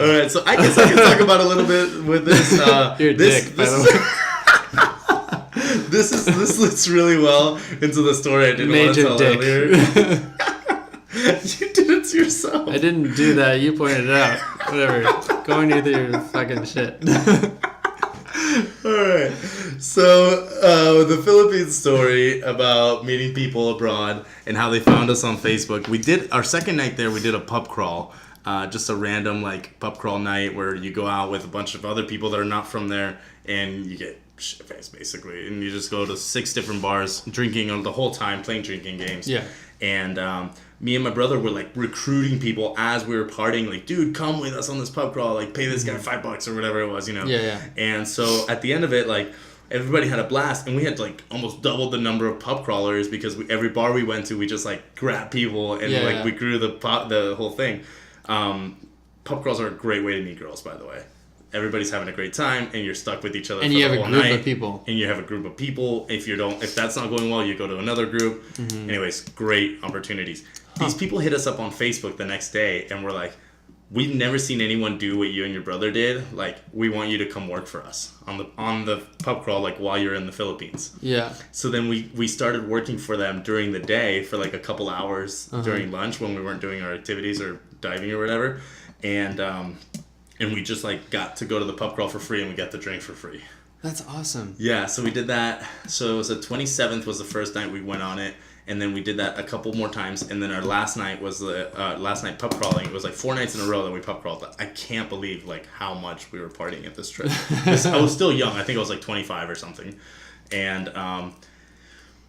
All right, so I guess I can talk about a little bit with this. You're a dick, by the way. This leads really well into the story I didn't want to tell earlier. You did it to yourself. I didn't do that. You pointed it out. Whatever. Go into your fucking shit. Alright. So, the Philippines story about meeting people abroad and how they found us on Facebook. We did our second night there. We did a pub crawl, just a random like pub crawl night where you go out with a bunch of other people that are not from there, and you get shit faced basically, and you just go to 6 different bars, drinking the whole time, playing drinking games. Yeah. And me and my brother were like recruiting people as we were partying, like, dude, come with us on this pub crawl, like pay this guy $5 or whatever it was, you know. Yeah. And so at the end of it, like, everybody had a blast, and we had like almost doubled the number of pub crawlers because every bar we went to, we just like grabbed people and we grew the whole thing. Pub crawls are a great way to meet girls, by the way. Everybody's having a great time, and you're stuck with each other. And for you the have a whole group night, of people. And you have a group of people. If that's not going well, you go to another group. Mm-hmm. Anyways, great opportunities. These people hit us up on Facebook the next day, and we're like, we've never seen anyone do what you and your brother did. Like, we want you to come work for us on the pub crawl, like while you're in the Philippines. Yeah. So then we started working for them during the day for like a couple hours during lunch when we weren't doing our activities or diving or whatever, and we just like got to go to the pub crawl for free, and we got the drink for free. That's awesome. Yeah, so we did that. So it was the 27th was the first night we went on it, and then we did that a couple more times, and then our last night was the last night pub crawling. It was like 4 nights in a row that we pub crawled. I can't believe like how much we were partying at this trip. I was still young. I think I was like 25 or something, and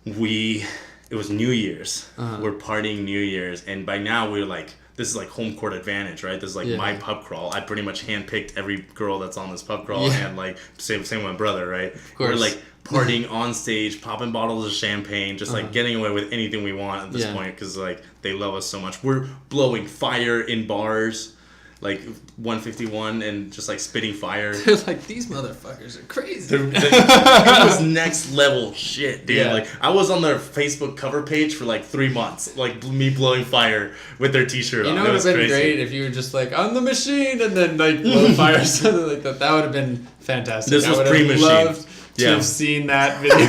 it was New Year's. We're partying New Year's, and by now we were like, this is like home court advantage, right? This is like my pub crawl. I pretty much handpicked every girl that's on this pub crawl, and like same with my brother, right? We're like partying on stage, popping bottles of champagne, just like getting away with anything we want at this point, because like they love us so much. We're blowing fire in bars, like 151, and just like spitting fire. They're like, these motherfuckers are crazy. It was next level shit, dude. Yeah. Like, I was on their Facebook cover page for like 3 months, like me blowing fire with their t-shirt on. You know, it would have been great if you were just like, on the machine, and then like blow fire or something like that. That would have been fantastic. This was pre-machine. Loved to have seen that video.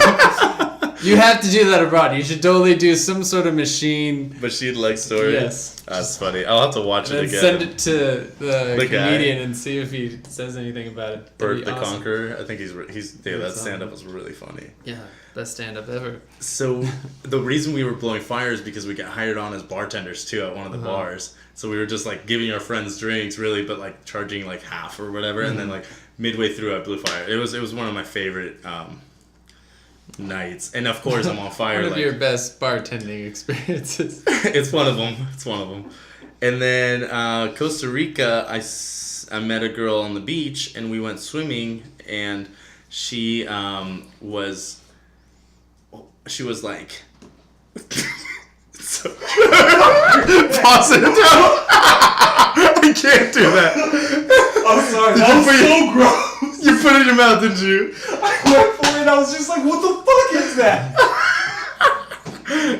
You have to do that abroad. You should totally do some sort of machine-like story. Yes. That's funny. I'll have to watch it again. Send it to the comedian guy. And see if he says anything about it. Bert the Conqueror. I think that stand-up was really funny. Yeah, best stand-up ever. So the reason we were blowing fire is because we got hired on as bartenders too at one of the bars. So we were just like giving our friends drinks, really, but like charging like half or whatever. And then like midway through, I blew fire. It was one of my favorite nights, and of course I'm on fire. One of your best bartending experiences. It's one of them. And then Costa Rica, I met a girl on the beach, and we went swimming, and she was like so pause it down. I can't do that. I'm sorry, that was so gross. You put it in your mouth, didn't you? I went for it, I was just like, what the fuck is that?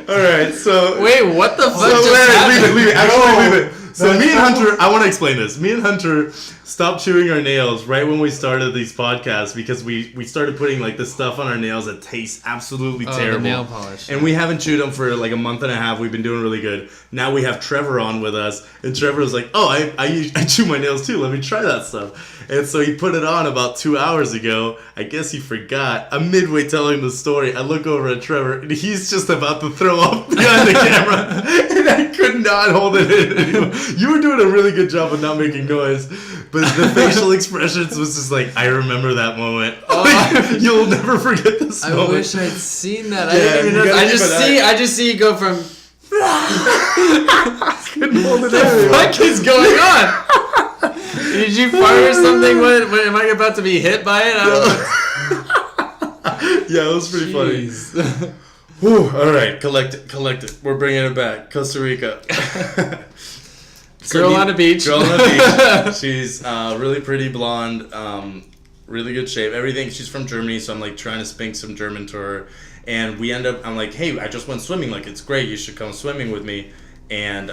Alright, so... Wait, what the fuck just happened? Leave it. Actually, leave it. So me and Hunter, I want to explain this. Me and Hunter stopped chewing our nails right when we started these podcasts because we started putting like this stuff on our nails that tastes absolutely terrible. The nail polish. And we haven't chewed them for like a month and a half. We've been doing really good. Now we have Trevor on with us, and Trevor was like, "Oh, I chew my nails too. Let me try that stuff." And so he put it on about 2 hours ago. I guess he forgot. I'm midway telling the story. I look over at Trevor, and he's just about to throw up behind the camera, and I could not hold it in anymore. You were doing a really good job of not making noise, but the facial expressions was just like, I remember that moment. Like, you'll never forget this moment. I wish I'd seen that. I didn't even know. I just see you go from. Couldn't hold it in. What is going on? Did you fire something? When am I about to be hit by it? I don't know. Yeah, it was pretty funny. Whew, all right, collect it. We're bringing it back. Costa Rica. Girl on a beach. She's really pretty, blonde, really good shape. Everything. She's from Germany, so I'm like trying to spink some German to her. And we end up. I'm like, hey, I just went swimming. Like, it's great. You should come swimming with me. And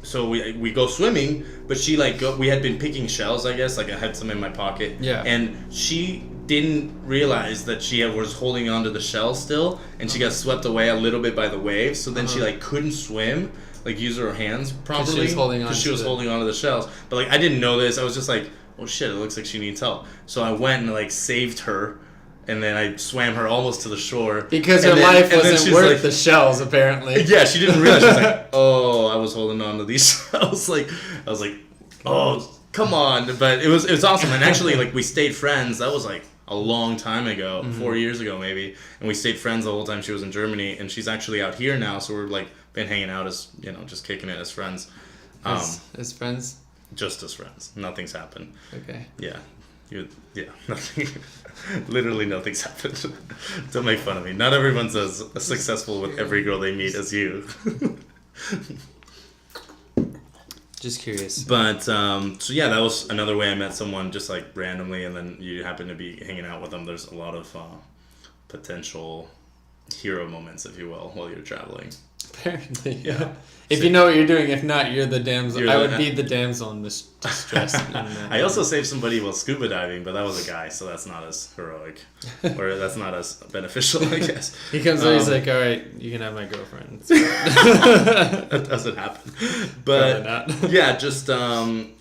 so we go swimming, but she we had been picking shells, I guess. Like, I had some in my pocket. Yeah. And she didn't realize that she was holding onto the shell still, and she got swept away a little bit by the waves. So then she couldn't swim, use her hands properly because she was holding onto the shells. But I didn't know this. I was just like, oh shit, it looks like she needs help. So I went and saved her and then I swam her almost to the shore. Because her life wasn't worth the shells, apparently. Yeah, she didn't realize. She was like, oh, I was holding on to these shells. I was like, oh, come on. But it was awesome. And actually, like, we stayed friends. That was like a long time ago, 4 years ago maybe. And we stayed friends the whole time she was in Germany. And she's actually out here now. So we're like been hanging out as, just kicking it as friends. As friends? Just as friends. Nothing's happened. Okay. Yeah. Nothing. Literally nothing's happened. Don't make fun of me. Not everyone's as successful with every girl they meet as you. Just curious. But, so yeah, that was another way I met someone just like randomly, and then you happen to be hanging out with them. There's a lot of potential hero moments, if you will, while you're traveling. Apparently, yeah. If you know what you're doing, if not, you're the damsel. I would be the damsel in distress. I also saved somebody while scuba diving, but that was a guy, so that's not as heroic, or that's not as beneficial, I guess. He comes in, he's like, "All right, you can have my girlfriend." That doesn't happen, but yeah, just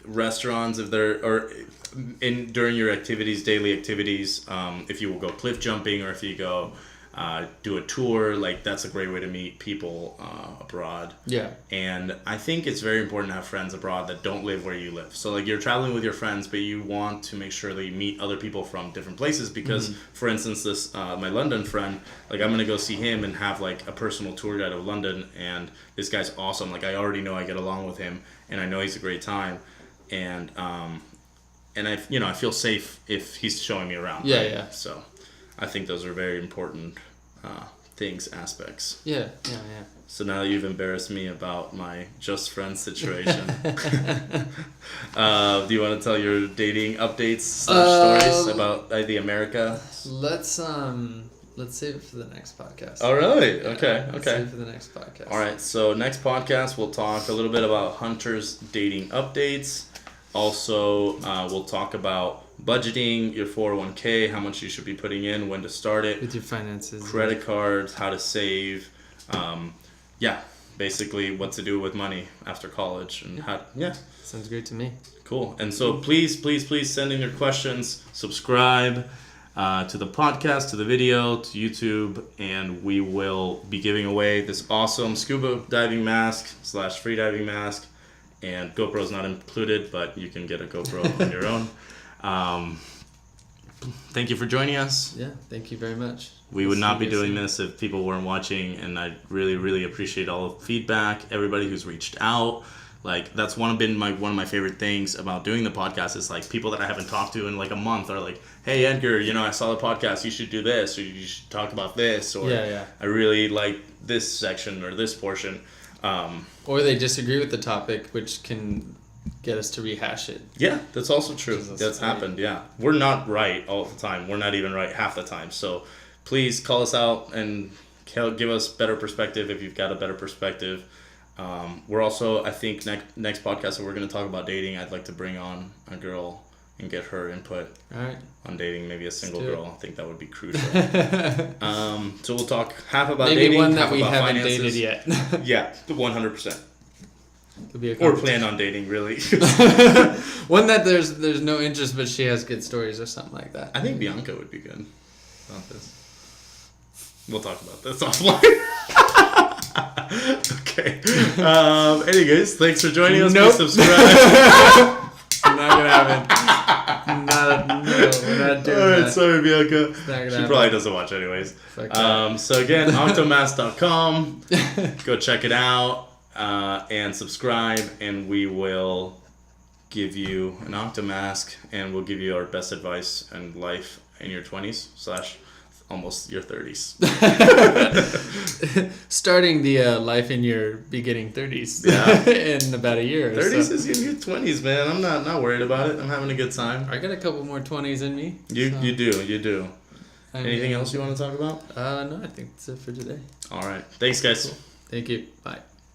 restaurants if they're during your activities, daily activities. If you will go cliff jumping, or if you go. Do a tour, like that's a great way to meet people abroad. Yeah. And I think it's very important to have friends abroad that don't live where you live. So like you're traveling with your friends, but you want to make sure that you meet other people from different places because, for instance, this my London friend, like I'm gonna go see him and have like a personal tour guide of London, and this guy's awesome. Like I already know I get along with him, and I know he's a great time, and I feel safe if he's showing me around. Yeah, right? yeah. So I think those are very important aspects. Yeah. So now you've embarrassed me about my just friends situation. Do you want to tell your dating updates / stories about the America? Let's save it for the next podcast. Oh really? Okay. Let's save it for the next podcast. All right. So next podcast we'll talk a little bit about Hunter's dating updates. Also, we'll talk about budgeting, your 401k, how much you should be putting in, when to start it. With your finances. Credit cards, how to save. Basically what to do with money after college. And Sounds great to me. Cool. And so please send in your questions. Subscribe to the podcast, to the video, to YouTube. And we will be giving away this awesome scuba diving mask / free diving mask. And GoPro's not included, but you can get a GoPro on your own. Thank you for joining us. Yeah, thank you very much. We would not be doing this if people weren't watching, and I really, really appreciate all the feedback, everybody who's reached out. Like, that's one of my favorite things about doing the podcast is, like, people that I haven't talked to in, like, a month are like, hey, Edgar, I saw the podcast, you should do this, or you should talk about this, or I really like this section or this portion. Or they disagree with the topic, which can get us to rehash it. Yeah, that's also true. That's happened, yeah. We're not right all the time. We're not even right half the time. So please call us out and give us better perspective if you've got a better perspective. We're also, I think, next podcast that we're going to talk about dating, I'd like to bring on a girl and get her input on dating, maybe a single girl. I think that would be crucial. So we'll talk half about maybe dating, one that half we about haven't finances. dated yet. Yeah, 100%. Could be a or plan on dating, really. One that there's no interest, but she has good stories or something like that. I think Bianca would be good about this. We'll talk about this offline. Okay. Anyways, thanks for joining us. Nope. Please subscribe. Not gonna happen. We're not doing Alright, that. sorry, Bianca. She Probably doesn't watch anyways. So again, oktomask.com. Go check it out and subscribe, and we will give you an oktomask, and we'll give you our best advice in life in your 20s / almost your 30s. Starting the life in your beginning 30s. Yeah. In about a year. 30s is in your 20s, man. I'm not worried about it. I'm having a good time. I got a couple more 20s in me. You do. Anything else you want to talk about? No, I think that's it for today. All right. Thanks, guys. Cool. Thank you. Bye.